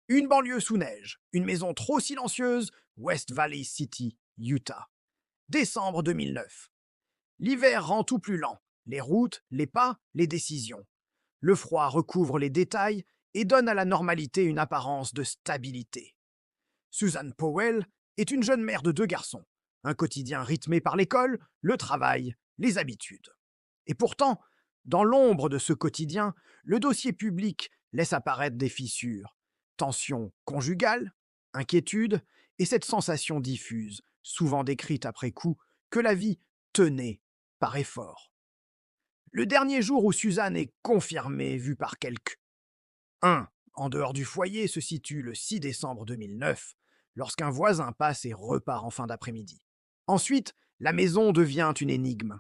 Une banlieue sous neige, une maison trop silencieuse, West Valley City, Utah. Décembre 2009. L'hiver rend tout plus lent. Les routes, les pas, les décisions. Le froid recouvre les détails et donne à la normalité une apparence de stabilité. Susan Powell est une jeune mère de 2 garçons. Un quotidien rythmé par l'école, le travail, les habitudes. Et pourtant, dans l'ombre de ce quotidien, le dossier public laisse apparaître des fissures, tensions conjugales, inquiétudes et cette sensation diffuse, souvent décrite après coup, que la vie tenait par effort. Le dernier jour où Suzanne est confirmée, vue par quelques 1 en dehors du foyer se situe le 6 décembre 2009, lorsqu'un voisin passe et repart en fin d'après-midi. Ensuite, la maison devient une énigme.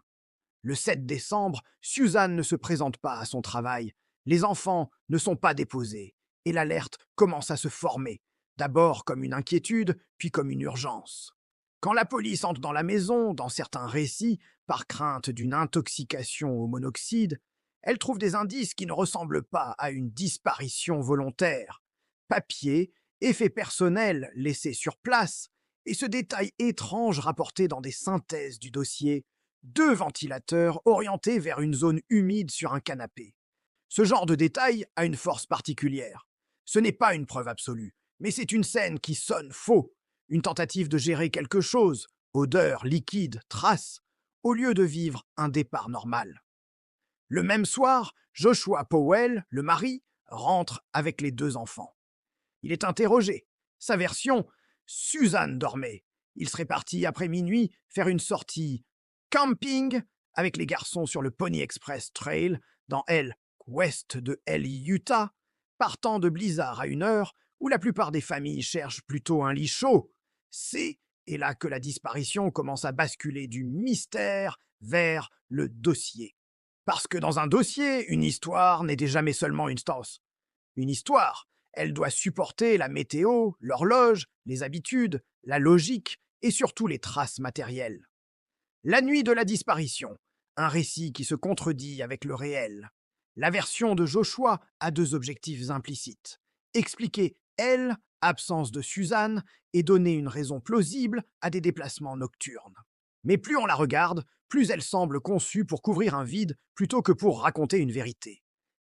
Le 7 décembre, Suzanne ne se présente pas à son travail, les enfants ne sont pas déposés, et l'alerte commence à se former, d'abord comme une inquiétude, puis comme une urgence. Quand la police entre dans la maison, dans certains récits, par crainte d'une intoxication au monoxyde, elle trouve des indices qui ne ressemblent pas à une disparition volontaire. Papiers, effets personnels laissés sur place, et ce détail étrange rapporté dans des synthèses du dossier, 2 ventilateurs orientés vers une zone humide sur un canapé. Ce genre de détail a une force particulière. Ce n'est pas une preuve absolue, mais c'est une scène qui sonne faux, une tentative de gérer quelque chose, odeur, liquide, traces, au lieu de vivre un départ normal. Le même soir, Joshua Powell, le mari, rentre avec les 2 enfants. Il est interrogé. Sa version, Suzanne dormait. Il serait parti après minuit faire une sortie camping avec les garçons sur le Pony Express Trail dans ouest de Utah, partant de Blizzard à une heure où la plupart des familles cherchent plutôt un lit chaud. C'est et là que la disparition commence à basculer du mystère vers le dossier. Parce que dans un dossier, une histoire n'est jamais seulement une stance. Une histoire, elle doit supporter la météo, l'horloge, les habitudes, la logique et surtout les traces matérielles. La nuit de la disparition, un récit qui se contredit avec le réel. La version de Joshua a 2 objectifs implicites. Expliquer, elle, absence de Suzanne, et donner une raison plausible à des déplacements nocturnes. Mais plus on la regarde, plus elle semble conçue pour couvrir un vide plutôt que pour raconter une vérité.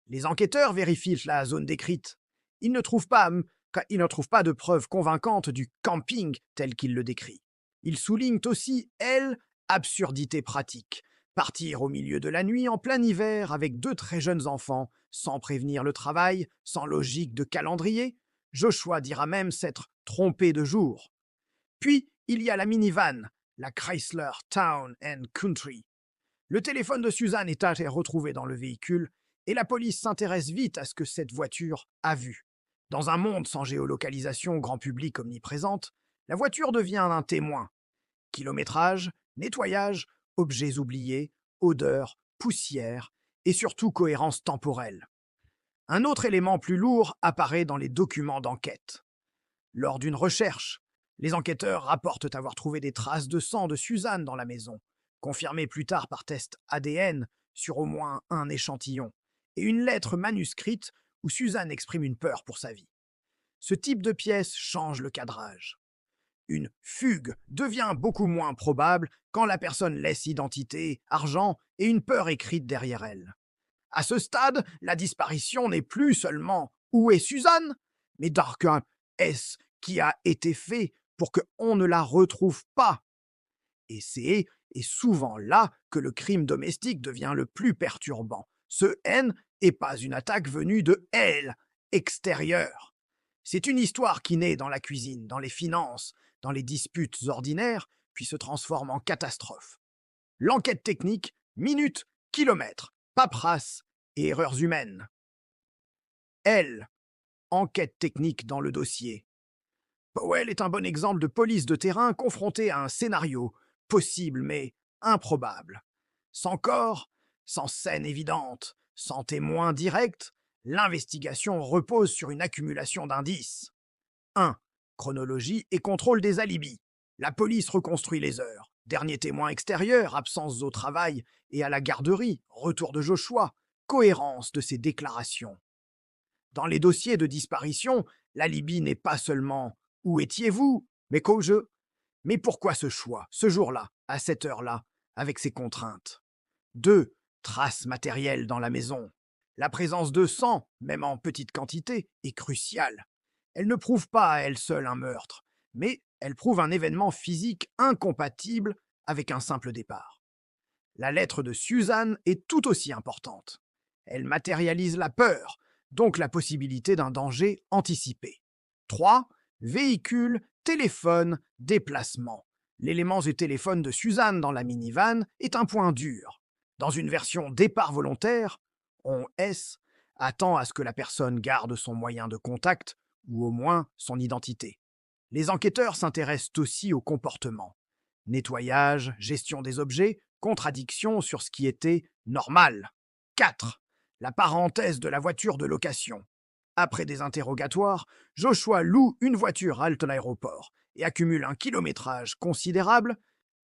Les enquêteurs vérifient la zone décrite. Ils ne trouvent pas, de preuves convaincantes du camping tel qu'il le décrit. Ils soulignent aussi, elle, absurdité pratique. Partir au milieu de la nuit en plein hiver avec 2 très jeunes enfants, sans prévenir le travail, sans logique de calendrier. Joshua dira même s'être trompé de jour. Puis, il y a la minivan, la Chrysler Town and Country. Le téléphone de Suzanne est retrouvé dans le véhicule et la police s'intéresse vite à ce que cette voiture a vu. Dans un monde sans géolocalisation grand public omniprésente, la voiture devient un témoin. Kilométrage, nettoyage, objets oubliés, odeurs, poussière et surtout cohérence temporelle. Un autre élément plus lourd apparaît dans les documents d'enquête. Lors d'une recherche, les enquêteurs rapportent avoir trouvé des traces de sang de Suzanne dans la maison, confirmées plus tard par test ADN sur au moins un échantillon, et une lettre manuscrite où Suzanne exprime une peur pour sa vie. Ce type de pièce change le cadrage. Une fugue devient beaucoup moins probable quand la personne laisse identité, argent et une peur écrite derrière elle. À ce stade, la disparition n'est plus seulement «Où est Suzanne?», mais donc un «Est-ce qui a été fait pour qu'on ne la retrouve pas?». Et c'est souvent là que le crime domestique devient le plus perturbant. Ce N n'est pas une attaque venue de elle, extérieure. C'est une histoire qui naît dans la cuisine, dans les finances, dans les disputes ordinaires, puis se transforme en catastrophe. L'enquête technique, minutes, kilomètres, paperasse et erreurs humaines. Elle, enquête technique dans le dossier. Powell est un bon exemple de police de terrain confrontée à un scénario possible mais improbable. Sans corps, sans scène évidente, sans témoin direct, l'investigation repose sur une accumulation d'indices. 1. Chronologie et contrôle des alibis. La police reconstruit les heures. Dernier témoin extérieur, absence au travail et à la garderie, retour de Joshua, cohérence de ses déclarations. Dans les dossiers de disparition, L'alibi n'est pas seulement « Où étiez-vous ?» mais qu'au jeu. Mais pourquoi ce choix, ce jour-là, à cette heure-là, avec ces contraintes? 2. Traces matérielles dans la maison. La présence de sang, même en petite quantité, est cruciale. Elle ne prouve pas à elle seule un meurtre, mais elle prouve un événement physique incompatible avec un simple départ. La lettre de Suzanne est tout aussi importante. Elle matérialise la peur, donc la possibilité d'un danger anticipé. 3. Véhicule, téléphone, déplacement. L'élément du téléphone de Suzanne dans la minivan est un point dur. Dans une version départ volontaire, on S attend à ce que la personne garde son moyen de contact, ou au moins son identité. Les enquêteurs s'intéressent aussi au comportement. Nettoyage, gestion des objets, contradiction sur ce qui était normal. 4. La parenthèse de la voiture de location. Après des interrogatoires, Joshua loue une voiture à l'aéroport et accumule un kilométrage considérable,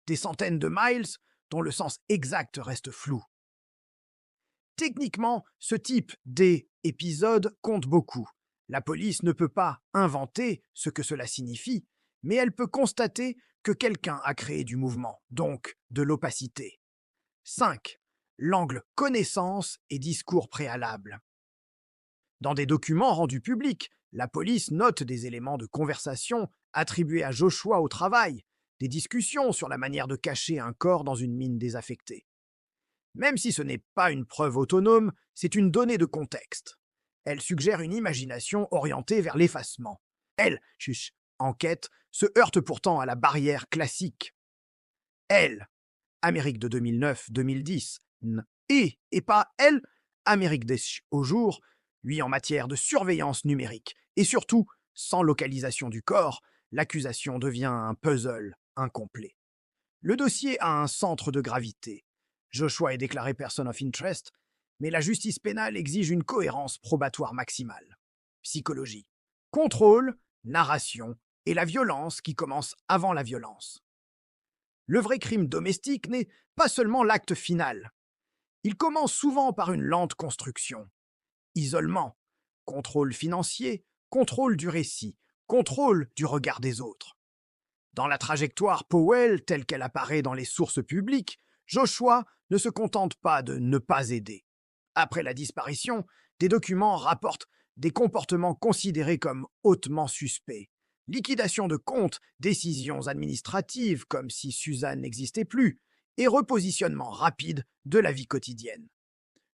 des centaines de miles dont le sens exact reste flou. Techniquement, ce type d'épisode compte beaucoup. La police ne peut pas inventer ce que cela signifie, mais elle peut constater que quelqu'un a créé du mouvement, donc de l'opacité. 5. L'angle connaissance et discours préalable. Dans des documents rendus publics, la police note des éléments de conversation attribués à Joshua au travail, des discussions sur la manière de cacher un corps dans une mine désaffectée. Même si ce n'est pas une preuve autonome, c'est une donnée de contexte. Elle suggère une imagination orientée vers l'effacement. Elle, enquête, se heurte pourtant à la barrière classique. Elle, Amérique de 2009-2010, et pas elle, Amérique des au jour, lui en matière de surveillance numérique. Et surtout, sans localisation du corps, l'accusation devient un puzzle incomplet. Le dossier a un centre de gravité. Joshua est déclaré person of interest, mais la justice pénale exige une cohérence probatoire maximale. Psychologie. Contrôle, narration et la violence qui commence avant la violence. Le vrai crime domestique n'est pas seulement l'acte final. Il commence souvent par une lente construction. Isolement, contrôle financier, contrôle du récit, contrôle du regard des autres. Dans la trajectoire Powell telle qu'elle apparaît dans les sources publiques, Joshua ne se contente pas de ne pas aider. Après la disparition, des documents rapportent des comportements considérés comme hautement suspects. Liquidation de comptes, décisions administratives comme si Suzanne n'existait plus, et repositionnement rapide de la vie quotidienne.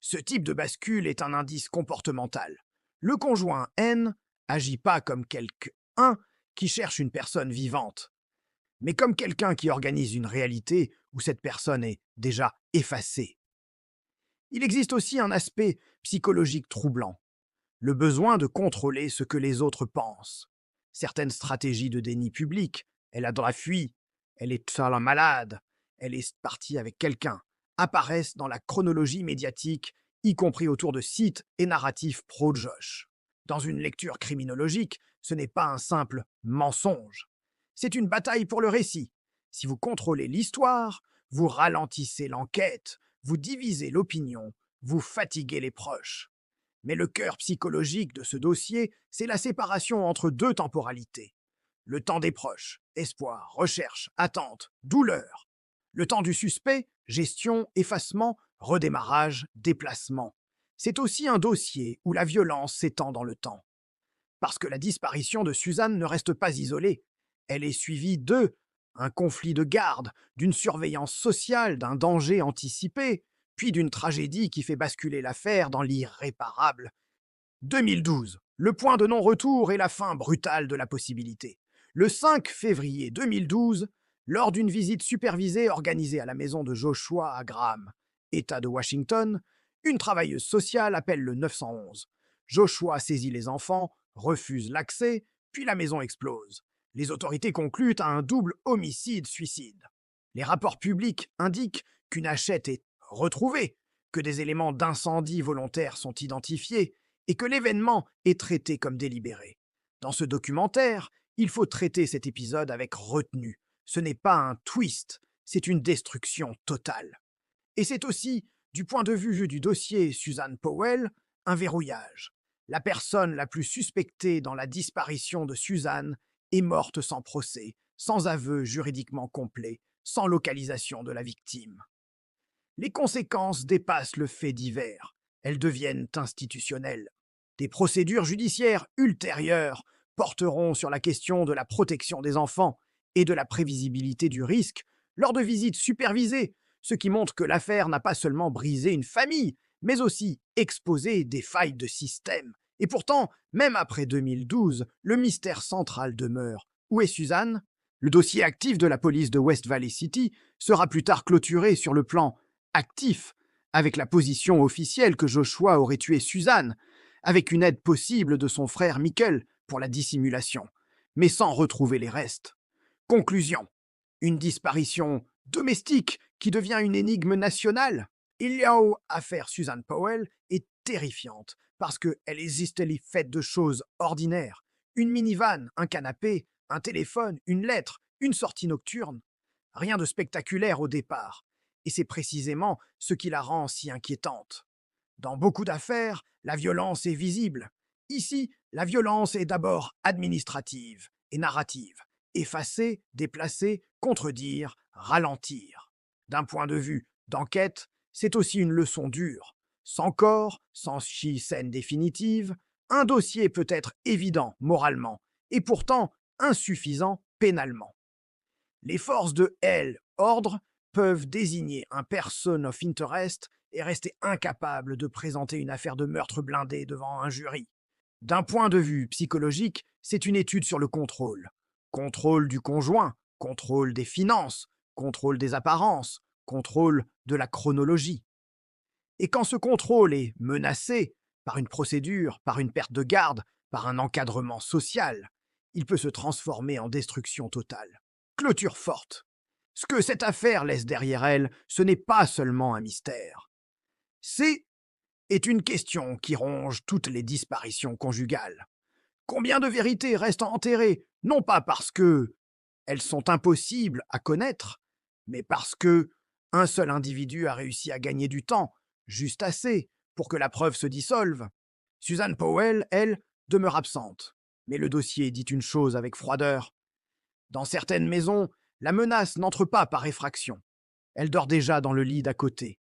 Ce type de bascule est un indice comportemental. Le conjoint N agit pas comme quelqu'un qui cherche une personne vivante, mais comme quelqu'un qui organise une réalité où cette personne est déjà effacée. Il existe aussi un aspect psychologique troublant, le besoin de contrôler ce que les autres pensent. Certaines stratégies de déni public, elle a fui, elle est malade, elle est partie avec quelqu'un, apparaissent dans la chronologie médiatique, y compris autour de sites et narratifs pro-Josh. Dans une lecture criminologique, ce n'est pas un simple mensonge. C'est une bataille pour le récit. Si vous contrôlez l'histoire, vous ralentissez l'enquête, vous divisez l'opinion, vous fatiguez les proches. Mais le cœur psychologique de ce dossier, c'est la séparation entre deux temporalités. Le temps des proches, espoir, recherche, attente, douleur. Le temps du suspect, gestion, effacement, redémarrage, déplacement. C'est aussi un dossier où la violence s'étend dans le temps. Parce que la disparition de Suzanne ne reste pas isolée. Elle est suivie un conflit de garde, d'une surveillance sociale, d'un danger anticipé, puis d'une tragédie qui fait basculer l'affaire dans l'irréparable. 2012, le point de non-retour et la fin brutale de la possibilité. Le 5 février 2012, lors d'une visite supervisée organisée à la maison de Joshua à Graham, État de Washington, une travailleuse sociale appelle le 911. Joshua saisit les enfants, refuse l'accès, puis la maison explose. Les autorités concluent à un double homicide-suicide. Les rapports publics indiquent qu'une hachette est retrouvée, que des éléments d'incendie volontaire sont identifiés et que l'événement est traité comme délibéré. Dans ce documentaire, il faut traiter cet épisode avec retenue. Ce n'est pas un twist, c'est une destruction totale. Et c'est aussi, du point de vue du dossier Suzanne Powell, un verrouillage. La personne la plus suspectée dans la disparition de Suzanne est morte sans procès, sans aveu juridiquement complet, sans localisation de la victime. Les conséquences dépassent le fait divers. Elles deviennent institutionnelles. Des procédures judiciaires ultérieures porteront sur la question de la protection des enfants et de la prévisibilité du risque lors de visites supervisées, ce qui montre que l'affaire n'a pas seulement brisé une famille, mais aussi exposé des failles de système. Et pourtant, même après 2012, le mystère central demeure. Où est Suzanne? Le dossier actif de la police de West Valley City sera plus tard clôturé sur le plan actif, avec la position officielle que Joshua aurait tué Suzanne, avec une aide possible de son frère Michael pour la dissimulation, mais sans retrouver les restes. Conclusion. Une disparition domestique qui devient une énigme nationale. Idaho affaire Susan Powell est terrifiante parce qu'elle est faite de choses ordinaires. Une minivan, un canapé, un téléphone, une lettre, une sortie nocturne. Rien de spectaculaire au départ. Et c'est précisément ce qui la rend si inquiétante. Dans beaucoup d'affaires, la violence est visible. Ici, la violence est d'abord administrative et narrative. Effacer, déplacer, contredire, ralentir. D'un point de vue d'enquête, c'est aussi une leçon dure. Sans corps, sans scène définitive, un dossier peut être évident moralement et pourtant insuffisant pénalement. Les forces de ordre peuvent désigner un person of interest et rester incapables de présenter une affaire de meurtre blindé devant un jury. D'un point de vue psychologique, c'est une étude sur le contrôle. Contrôle du conjoint, contrôle des finances, contrôle des apparences, contrôle de la chronologie. Et quand ce contrôle est menacé par une procédure, par une perte de garde, par un encadrement social, il peut se transformer en destruction totale. Clôture forte. Ce que cette affaire laisse derrière elle, ce n'est pas seulement un mystère. C'est une question qui ronge toutes les disparitions conjugales. Combien de vérités restent enterrées, non pas parce que elles sont impossibles à connaître, mais parce que un seul individu a réussi à gagner du temps, juste assez, pour que la preuve se dissolve. Susan Powell, elle, demeure absente. Mais le dossier dit une chose avec froideur. Dans certaines maisons, la menace n'entre pas par effraction. Elle dort déjà dans le lit d'à côté.